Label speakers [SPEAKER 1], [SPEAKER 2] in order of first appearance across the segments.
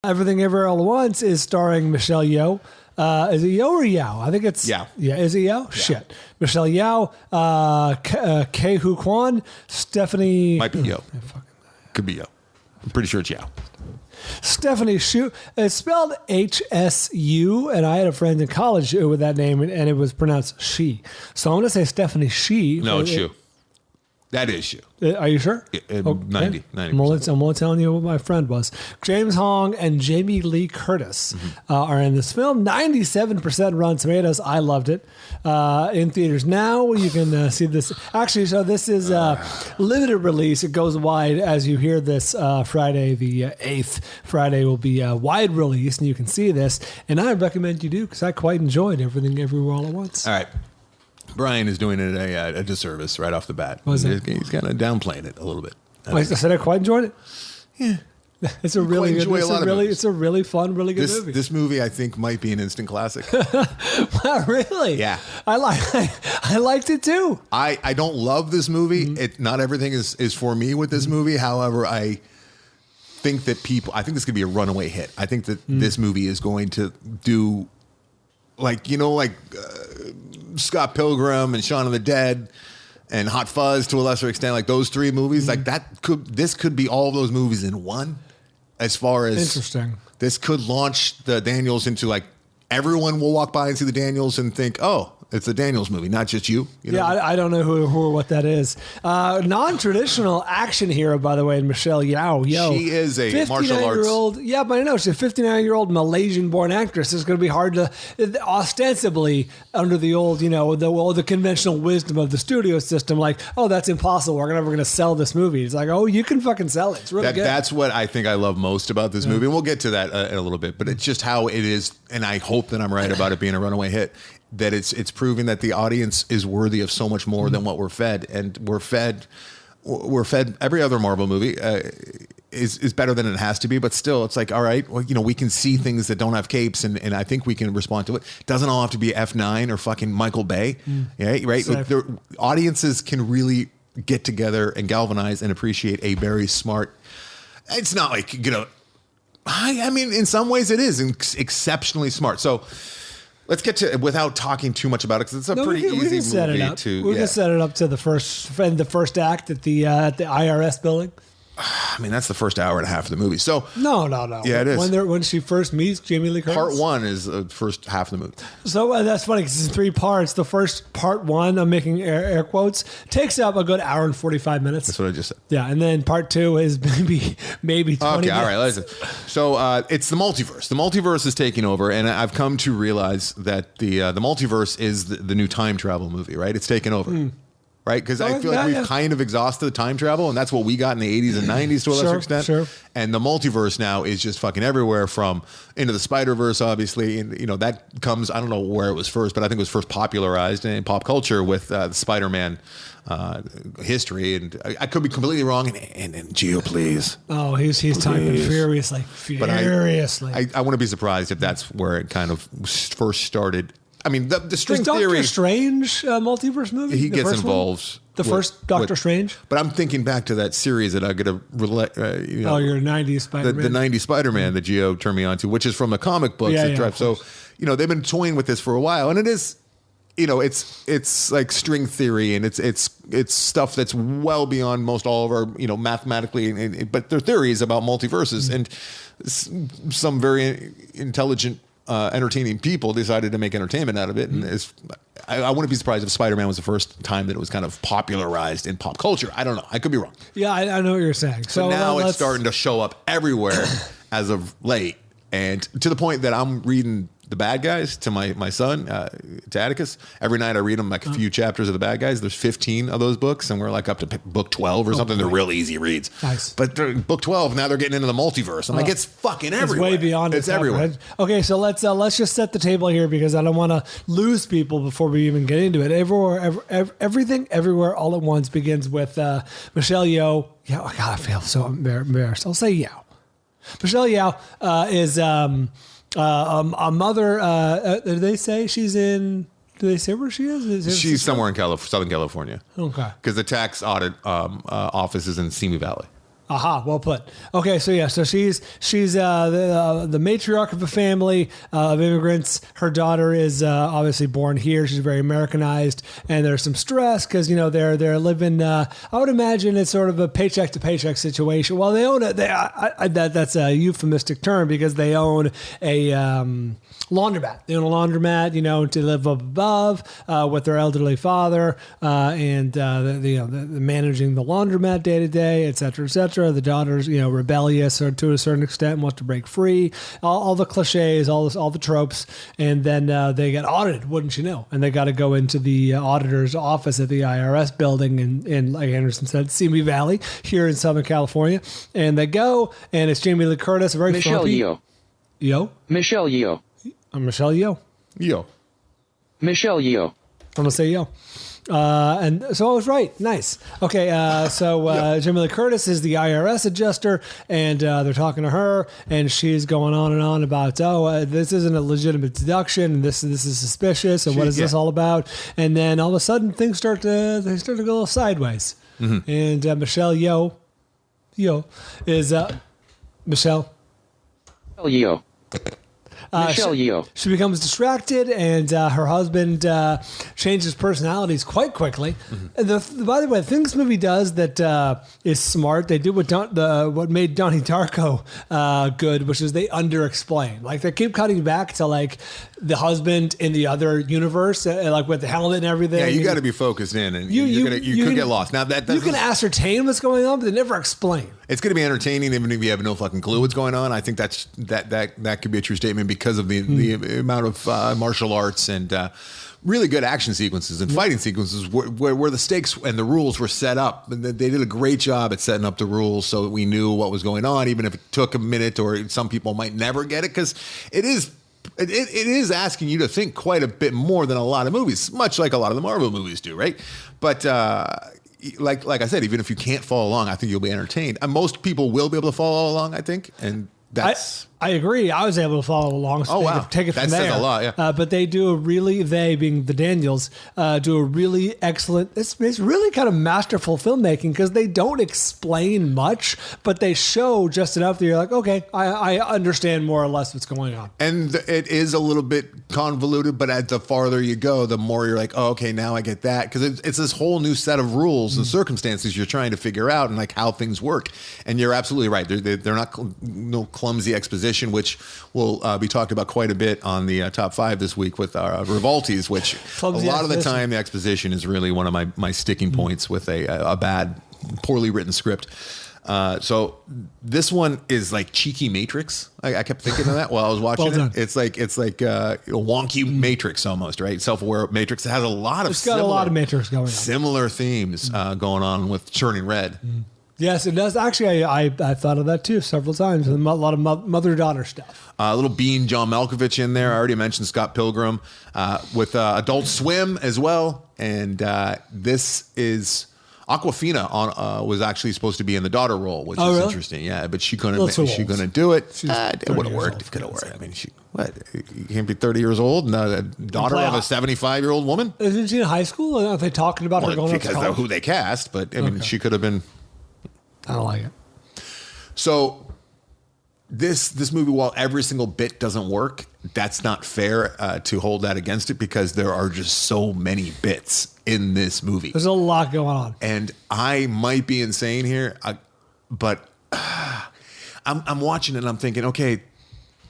[SPEAKER 1] Everything Everywhere All at Once is starring Michelle Yeoh. Is it Yeoh or Yao? I think it's
[SPEAKER 2] Yao.
[SPEAKER 1] Yeah, is it Yao? Yeah. Shit. Michelle Yeoh, Kei Hu Kwan, Stephanie.
[SPEAKER 2] Might be Yeoh. Could be Yeoh. I'm pretty sure it's Yao.
[SPEAKER 1] Stephanie Shu. It's spelled HSU, and I had a friend in college with that name, and it was pronounced she. So I'm going to say Stephanie She.
[SPEAKER 2] No, it's Shu. That is Shu.
[SPEAKER 1] Are you sure?
[SPEAKER 2] 90%.
[SPEAKER 1] I'm only telling you what my friend was. James Hong and Jamie Lee Curtis are in this film. 97% Rotten Tomatoes. I loved it. In theaters now. You can see this. Actually, so this is limited release. It goes wide as you hear this Friday, the 8th. Friday will be a wide release, and you can see this. And I recommend you do because I quite enjoyed Everything Everywhere All at Once.
[SPEAKER 2] All right. Brian is doing it a disservice right off the bat. He's kind of downplaying it a little bit.
[SPEAKER 1] I said I quite enjoyed it.
[SPEAKER 2] Yeah,
[SPEAKER 1] it's a really good. It's a really fun, really good movie.
[SPEAKER 2] This movie, I think, might be an instant classic.
[SPEAKER 1] Wow, really?
[SPEAKER 2] Yeah,
[SPEAKER 1] I liked it too.
[SPEAKER 2] I don't love this movie. Not everything is for me with this movie. However, I think that I think this could be a runaway hit. I think that this movie is going to do Scott Pilgrim and Shaun of the Dead and Hot Fuzz to a lesser extent, like those three movies, like this could be all those movies in one. As far as
[SPEAKER 1] interesting,
[SPEAKER 2] this could launch the Daniels into everyone will walk by and see the Daniels and think, oh, it's a Daniels movie, not just you.
[SPEAKER 1] Yeah, I don't know who or what that is. Non-traditional action hero, by the way, Michelle Yeoh.
[SPEAKER 2] She is a martial arts.
[SPEAKER 1] Yeah, but I know she's a 59-year-old Malaysian-born actress. It's going to be hard to, ostensibly, under the old, the conventional wisdom of the studio system, that's impossible. We're never going to sell this movie. It's like, oh, you can fucking sell it. It's really good.
[SPEAKER 2] That's what I think I love most about this movie. And we'll get to that in a little bit. But it's just how it is, and I hope that I'm right about it being a runaway hit. That it's proving that the audience is worthy of so much more than what we're fed, and we're fed every other Marvel movie is better than it has to be, but still it's like, all right, well, we can see things that don't have capes, and I think we can respond to it. Doesn't all have to be F9 or fucking Michael Bay, right? Audiences can really get together and galvanize and appreciate a very smart. It's not like I mean, in some ways it is exceptionally smart. So. Let's get to without talking too much about it because it's a pretty easy movie to.
[SPEAKER 1] We can set it up to the first act at the IRS building.
[SPEAKER 2] I mean, that's the first hour and a half of the movie. So
[SPEAKER 1] no.
[SPEAKER 2] Yeah, it is.
[SPEAKER 1] When she first meets Jamie Lee Curtis.
[SPEAKER 2] Part one is the first half of the movie.
[SPEAKER 1] So that's funny because it's in three parts. The first part one, I'm making air quotes, takes up a good hour and 45 minutes.
[SPEAKER 2] That's what I just said.
[SPEAKER 1] Yeah, and then part two is maybe 20 minutes.
[SPEAKER 2] Okay, all right. Listen. So it's the multiverse. The multiverse is taking over, and I've come to realize that the multiverse is the new time travel movie. Right? It's taken over. Right? Because I feel like we've kind of exhausted the time travel, and that's what we got in the 80s and 90s to a lesser extent.
[SPEAKER 1] Sure.
[SPEAKER 2] And the multiverse now is just fucking everywhere, from Into the Spider-Verse, obviously. And, that comes, I don't know where it was first, but I think it was first popularized in pop culture with the Spider-Man history. And I could be completely wrong. And Gio, please.
[SPEAKER 1] Oh, he's typing furiously.
[SPEAKER 2] But I wouldn't be surprised if that's where it kind of first started. I mean, the string theory.
[SPEAKER 1] Doctor Strange multiverse movie?
[SPEAKER 2] He gets involved.
[SPEAKER 1] The first Doctor Strange?
[SPEAKER 2] But I'm thinking back to that series that I got to relate.
[SPEAKER 1] Your 90s Spider-Man.
[SPEAKER 2] The 90s Spider-Man that Gio turned me on to, which is from the comic books. So, they've been toying with this for a while. And it is, it's like string theory, and it's stuff that's well beyond most all of our, mathematically. But they're theories about multiverses. And some very intelligent entertaining people decided to make entertainment out of it, and I wouldn't be surprised if Spider-Man was the first time that it was kind of popularized in pop culture. I don't know. I could be wrong.
[SPEAKER 1] Yeah, I know what you're saying.
[SPEAKER 2] So now it's starting to show up everywhere as of late, and to the point that I'm reading The Bad Guys to my son, to Atticus. Every night I read him a few chapters of The Bad Guys. There's 15 of those books, and we're up to book 12 or something. They're real easy reads.
[SPEAKER 1] Nice.
[SPEAKER 2] But book 12, now they're getting into the multiverse. I'm like, it's fucking everywhere.
[SPEAKER 1] It's way beyond
[SPEAKER 2] it's everywhere.
[SPEAKER 1] Right? Okay, so let's just set the table here because I don't want to lose people before we even get into it. Everything, Everywhere, All at Once begins with Michelle Yeoh. Yeah, oh God, I feel so embarrassed. I'll say Yeoh. Michelle Yeoh is... a mother, do they say she's in, do they say where she is?
[SPEAKER 2] She's somewhere in Southern California.
[SPEAKER 1] Okay.
[SPEAKER 2] Because the tax audit office is in Simi Valley.
[SPEAKER 1] Aha, well put. Okay, so yeah, so she's the matriarch of a family of immigrants. Her daughter is obviously born here. She's very Americanized, and there's some stress because they're living. I would imagine it's sort of a paycheck to paycheck situation. Well, they own it. That's a euphemistic term because they own a laundromat. They own a laundromat, to live up above with their elderly father and the managing the laundromat day to day, et cetera, et cetera. The daughter's, rebellious or to a certain extent, wants to break free. All the cliches, all the tropes, and then they get audited, wouldn't you know? And they got to go into the auditor's office at the IRS building in like Anderson said, Simi Valley here in Southern California. And they go, and it's Jamie Lee Curtis, very
[SPEAKER 3] Michelle Yeoh. Michelle Yeoh.
[SPEAKER 1] I'm Michelle Yeoh.
[SPEAKER 3] Michelle Yeoh.
[SPEAKER 1] I'm gonna say yo. And so I was right. Nice. Okay. So Jamie Lee Curtis is the IRS adjuster, and they're talking to her, and she's going on and on about, this isn't a legitimate deduction, and this is suspicious, and what is this all about? And then all of a sudden, things start to go a little sideways. Mm-hmm. And Michelle Yeoh is Michelle
[SPEAKER 3] Yeoh. Michelle Yeoh.
[SPEAKER 1] She becomes distracted, and her husband changes personalities quite quickly. Mm-hmm. By the way, the thing this movie does that is smart, they do what made Donnie Darko good, which is they under-explain. Like, they keep cutting back to, like, the husband in the other universe, like with the helmet and everything.
[SPEAKER 2] Yeah, you got to be focused in, and you could get lost. Now that
[SPEAKER 1] you can ascertain what's going on, but they never explain.
[SPEAKER 2] It's going to be entertaining, even if you have no fucking clue what's going on. I think that could be a true statement because of the amount of martial arts and really good action sequences and fighting sequences where the stakes and the rules were set up. And they did a great job at setting up the rules so that we knew what was going on, even if it took a minute or some people might never get it, because it is asking you to think quite a bit more than a lot of movies, much like a lot of the Marvel movies do, right? But like I said, even if you can't follow along, I think you'll be entertained. And most people will be able to follow along, I think, and that's...
[SPEAKER 1] I agree. I was able to follow along. So take it from there.
[SPEAKER 2] That says a lot, yeah.
[SPEAKER 1] But they do they being the Daniels, do a really excellent, it's really kind of masterful filmmaking because they don't explain much, but they show just enough that you're like, okay, I understand more or less what's going on.
[SPEAKER 2] And it is a little bit convoluted, but as the farther you go, the more you're like, oh, okay, now I get that. Because it's this whole new set of rules and circumstances you're trying to figure out and like how things work. And you're absolutely right. They're not no clumsy exposition, which will be talked about quite a bit on the top 5 this week with our Revolties, which clumsy a lot exposition. Of the time the exposition is really one of my sticking points with a bad, poorly written script. So this one is like cheeky Matrix. I kept thinking of that while I was watching it. It's like a wonky Matrix almost, right? Self-aware Matrix. It has a lot of
[SPEAKER 1] got a lot of Matrix going on.
[SPEAKER 2] Similar themes going on with Turning Red.
[SPEAKER 1] Yes, it does. Actually, I thought of that too several times. A lot of mother-daughter stuff.
[SPEAKER 2] A little Bean John Malkovich in there. I already mentioned Scott Pilgrim with Adult Swim as well. And this is Awkwafina was actually supposed to be in the daughter role, which is interesting. Yeah, but she couldn't do it. It would have worked. It could have worked. I mean, you can't be 30 years old and a daughter of a 75-year-old woman.
[SPEAKER 1] Isn't she in high school? Are they talking about her going to college?
[SPEAKER 2] Because of who they cast, but I mean, she could have been.
[SPEAKER 1] I don't like it.
[SPEAKER 2] So this movie, while every single bit doesn't work, that's not fair to hold that against it because there are just so many bits in this movie.
[SPEAKER 1] There's a lot going on.
[SPEAKER 2] And I might be insane here, but I'm watching it and I'm thinking, okay,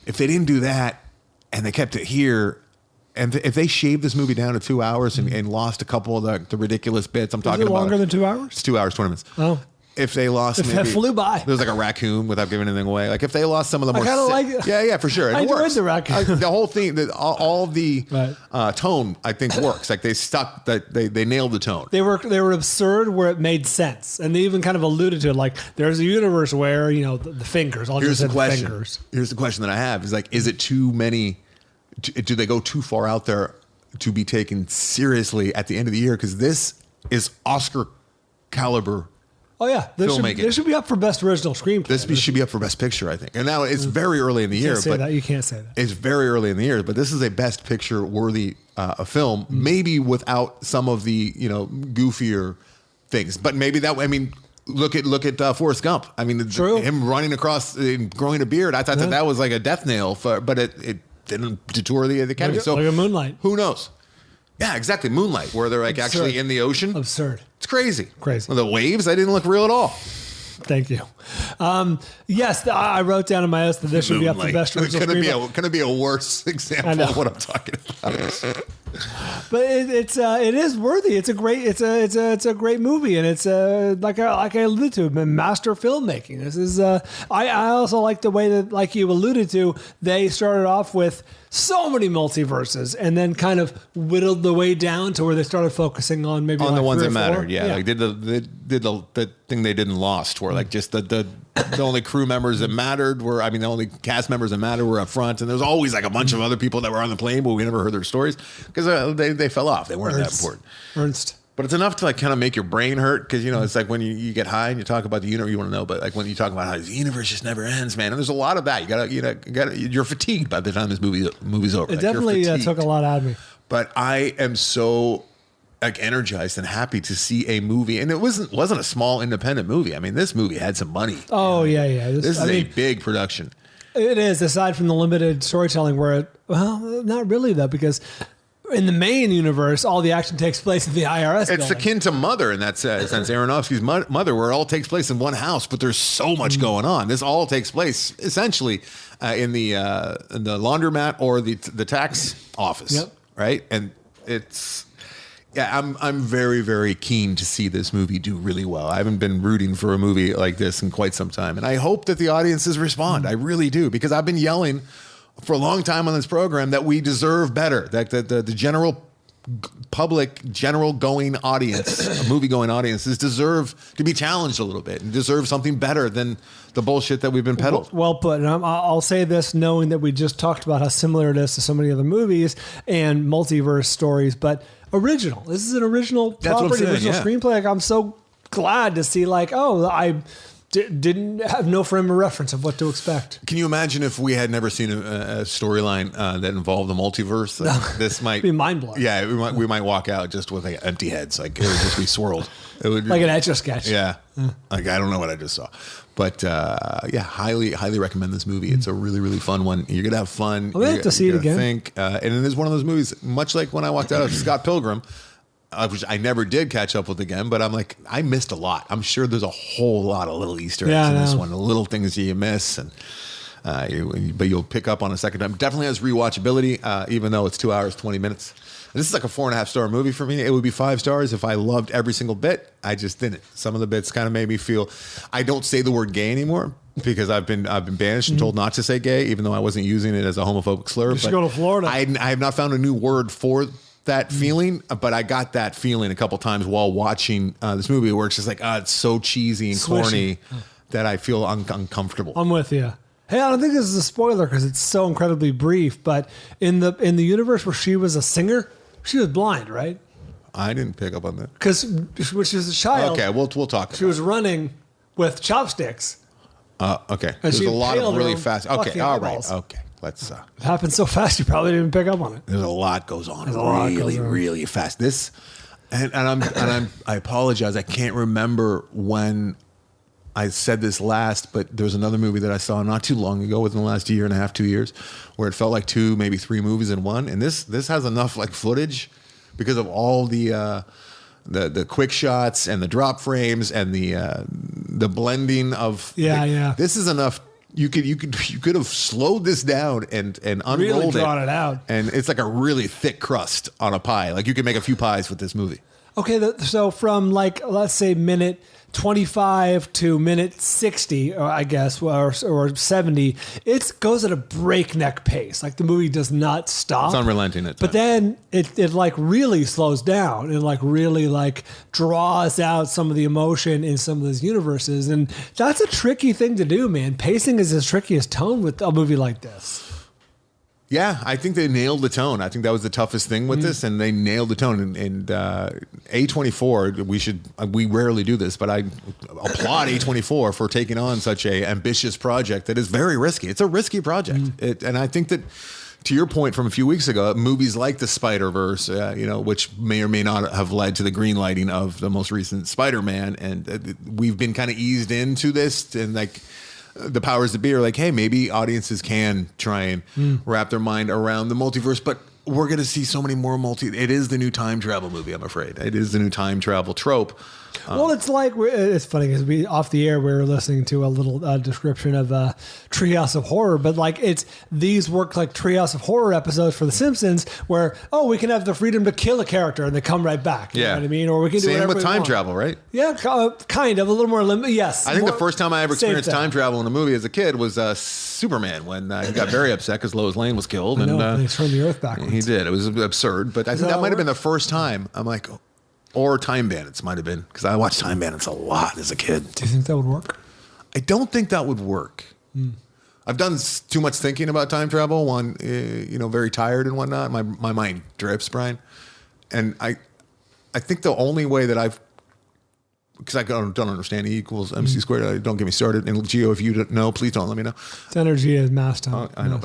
[SPEAKER 2] if they didn't do that and they kept it here, and if they shaved this movie down to 2 hours and lost a couple of the ridiculous bits, I'm talking about...
[SPEAKER 1] longer than 2 hours?
[SPEAKER 2] It's 2 hours, 20 minutes.
[SPEAKER 1] Oh.
[SPEAKER 2] If they lost,
[SPEAKER 1] it flew by.
[SPEAKER 2] There was like a raccoon without giving anything away. Like if they lost some of the more,
[SPEAKER 1] I kind of like it.
[SPEAKER 2] Yeah, for sure.
[SPEAKER 1] I enjoyed the raccoon.
[SPEAKER 2] The whole thing, all of the tone, I think works. Like they stuck that they nailed the tone.
[SPEAKER 1] They were absurd where it made sense, and they even kind of alluded to it. Like there's a universe where the fingers.
[SPEAKER 2] Here's the question that I have is like, is it too many? Do they go too far out there to be taken seriously at the end of the year? Because this is Oscar caliber.
[SPEAKER 1] Oh yeah, this should be up for best original screenplay.
[SPEAKER 2] This should be up for best picture, I think. And now it's very early in the year, but
[SPEAKER 1] you can't say that.
[SPEAKER 2] It's very early in the year, but this is a best picture worthy film, maybe without some of the goofier things. But maybe that. I mean, Look at Forrest Gump. I mean, him running across and growing a beard. I thought that was like a death nail, but it didn't detour the Academy.
[SPEAKER 1] Like a Moonlight.
[SPEAKER 2] Who knows? Yeah, exactly. Moonlight, where they're like actually in the ocean.
[SPEAKER 1] Absurd.
[SPEAKER 2] It's crazy.
[SPEAKER 1] Crazy.
[SPEAKER 2] Well, the waves, they didn't look real at all.
[SPEAKER 1] Thank you. Yes, I wrote down in my list that this should be up for best original screenplay.
[SPEAKER 2] Couldn't be a worse example of what I'm talking about.
[SPEAKER 1] But it is worthy. It's a great movie, and it's like I alluded to, master filmmaking. This is I also like the way that, like you alluded to, they started off with so many multiverses, and then kind of whittled the way down to where they started focusing on maybe
[SPEAKER 2] on
[SPEAKER 1] like
[SPEAKER 2] the ones that
[SPEAKER 1] 4.
[SPEAKER 2] mattered. Yeah, like did the thing they didn't lost, where like just the only crew members that mattered were, I mean, the only cast members that mattered were up front, and there was always like a bunch of other people that were on the plane, but we never heard their stories because they fell off. They weren't that important.
[SPEAKER 1] Ernst.
[SPEAKER 2] But it's enough to like kind of make your brain hurt because, you know, it's like when you get high and you talk about the universe, you want to know, but like when you talk about how the universe just never ends, man. And there's a lot of that. You're fatigued by the time this movie's over.
[SPEAKER 1] It definitely took a lot out of me.
[SPEAKER 2] But I am so like energized and happy to see a movie, and it wasn't a small independent movie. I mean, this movie had some money.
[SPEAKER 1] Oh yeah.
[SPEAKER 2] This is a big production.
[SPEAKER 1] It is, aside from the limited storytelling, not really though, because in the main universe, all the action takes place in the IRS.
[SPEAKER 2] It's
[SPEAKER 1] building.
[SPEAKER 2] akin to Mother in that sense, Aronofsky's Mother, where it all takes place in one house, but there's so much going on. This all takes place essentially in the laundromat or the tax office, right? And it's. Yeah, I'm very, very keen to see this movie do really well. I haven't been rooting for a movie like this in quite some time. And I hope that the audiences respond. I really do, because I've been yelling for a long time on this program that we deserve better, that the general public, going audience, movie-going audiences deserve to be challenged a little bit and deserve something better than the bullshit that we've been peddled.
[SPEAKER 1] Well put. And I'll say this knowing that we just talked about how similar it is to so many other movies and multiverse stories, but original. This is an original property, original screenplay. Like, I'm so glad to see, like, I didn't have no frame of reference of what to expect.
[SPEAKER 2] Can you imagine if we had never seen a storyline that involved the multiverse? Like, this might
[SPEAKER 1] be mind blowing.
[SPEAKER 2] Yeah, we might walk out just with like empty heads. Like it would just be swirled. It would
[SPEAKER 1] like an Etch-a-Sketch.
[SPEAKER 2] Yeah, like I don't know what I just saw, but highly recommend this movie. It's a really, really fun one. You're gonna have fun.
[SPEAKER 1] I'll have to see it again.
[SPEAKER 2] And it is one of those movies, much like when I walked out of Scott Pilgrim, which I never did catch up with again, but I'm like, I missed a lot. I'm sure there's a whole lot of little Easter eggs in this one, the little things you miss, and but you'll pick up on a second time. Definitely has rewatchability, even though it's 2 hours, 20 minutes. This is like a 4.5 star movie for me. It would be 5 stars if I loved every single bit. I just didn't. Some of the bits kind of made me feel. I don't say the word gay anymore because I've been banished and told not to say gay, even though I wasn't using it as a homophobic slur.
[SPEAKER 1] You should go to Florida.
[SPEAKER 2] I have not found a new word for that feeling, but I got that feeling a couple times while watching this movie, where it's just like, it's so cheesy and corny that I feel uncomfortable.
[SPEAKER 1] I'm with you. Hey, I don't think this is a spoiler because it's so incredibly brief, but in the universe where she was a singer, she was blind, right?
[SPEAKER 2] I didn't pick up on that.
[SPEAKER 1] Because when she was a child,
[SPEAKER 2] okay, we'll talk.
[SPEAKER 1] She was running with chopsticks.
[SPEAKER 2] Okay,
[SPEAKER 1] and
[SPEAKER 2] there's a lot of really fast. Okay, all right.
[SPEAKER 1] Eyeballs.
[SPEAKER 2] Okay, let's.
[SPEAKER 1] It happened so fast you probably didn't pick up on it.
[SPEAKER 2] There's a lot goes on. Really fast. This, and I apologize. I can't remember when I said this last, but there was another movie that I saw not too long ago, within the last year and a half, 2 years, where it felt like 2, maybe 3 movies in one. And this has enough like footage because of all the quick shots and the drop frames and the blending of This is enough. You could have slowed this down and unrolled
[SPEAKER 1] really drawn it out,
[SPEAKER 2] and it's like a really thick crust on a pie. Like you could make a few pies with this movie.
[SPEAKER 1] Okay, so from like, let's say minute 25 to minute 60, I guess, or 70, it goes at a breakneck pace. Like the movie does not stop.
[SPEAKER 2] It's unrelenting at times.
[SPEAKER 1] But then it like really slows down and like really like draws out some of the emotion in some of those universes. And that's a tricky thing to do, man. Pacing is as tricky as tone with a movie like this.
[SPEAKER 2] Yeah, I think they nailed the tone. I think that was the toughest thing with this, and they nailed the tone. And A24, we rarely do this, but I applaud A24 for taking on such a ambitious project that is very risky. It's a risky project, and I think that to your point from a few weeks ago, movies like the Spider-Verse, which may or may not have led to the green lighting of the most recent Spider-Man, and we've been kind of eased into this, and like the powers that be are like, hey, maybe audiences can try and wrap their mind around the multiverse, but we're going to see so many more it is the new time travel movie, I'm afraid. It is the new time travel trope.
[SPEAKER 1] Well, it's like, it's funny because we off the air, we were listening to a little description of Treehouse of Horror, but like these work like Treehouse of Horror episodes for The Simpsons where, we can have the freedom to kill a character and they come right back. You know what I mean? Or we can do whatever
[SPEAKER 2] with time travel, right?
[SPEAKER 1] Yeah, kind of. A little more limited. Yes.
[SPEAKER 2] I think the first time I ever experienced time travel in a movie as a kid was Superman, when he got very upset because Lois Lane was killed.
[SPEAKER 1] And he turned the earth backwards.
[SPEAKER 2] He did. It was absurd, but I think that might have been the first time. I'm like, or Time Bandits might have been, because I watched Time Bandits a lot as a kid.
[SPEAKER 1] Do you think that would work?
[SPEAKER 2] I don't think that would work. I've done too much thinking about time travel. One, very tired and whatnot. My mind drifts, Brian. And I think the only way that because I don't understand E equals MC squared. Don't get me started. And Geo, if you don't know, please don't let me know.
[SPEAKER 1] It's energy is mass time.
[SPEAKER 2] I know,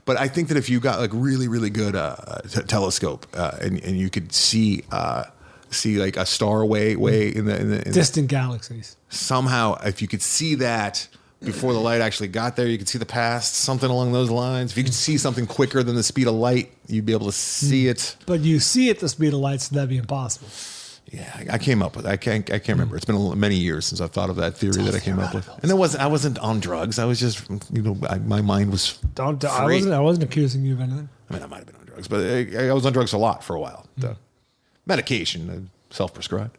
[SPEAKER 2] but I think that if you got like really, really good telescope and you could see like a star way in the
[SPEAKER 1] distant galaxies.
[SPEAKER 2] Somehow, if you could see that before the light actually got there, you could see the past, something along those lines. If you could see something quicker than the speed of light, you'd be able to see it.
[SPEAKER 1] But you see at the speed of light, so that'd be impossible.
[SPEAKER 2] Yeah, I came up with. I can't remember. It's been many years since I've thought of that theory that I came up with. And I wasn't on drugs. I was just, my mind was. Free.
[SPEAKER 1] I wasn't accusing you of anything.
[SPEAKER 2] I mean, I might have been on drugs, but I was on drugs a lot for a while. Medication, self-prescribed.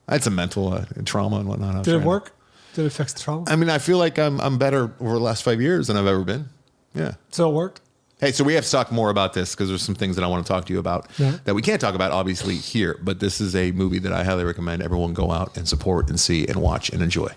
[SPEAKER 2] I had some mental trauma and whatnot.
[SPEAKER 1] Did it work? Did it fix the trauma?
[SPEAKER 2] I mean, I feel like I'm better over the last 5 years than I've ever been. Yeah.
[SPEAKER 1] So it worked?
[SPEAKER 2] Hey, so we have to talk more about this because there's some things that I want to talk to you about that we can't talk about, obviously, here. But this is a movie that I highly recommend everyone go out and support and see and watch and enjoy.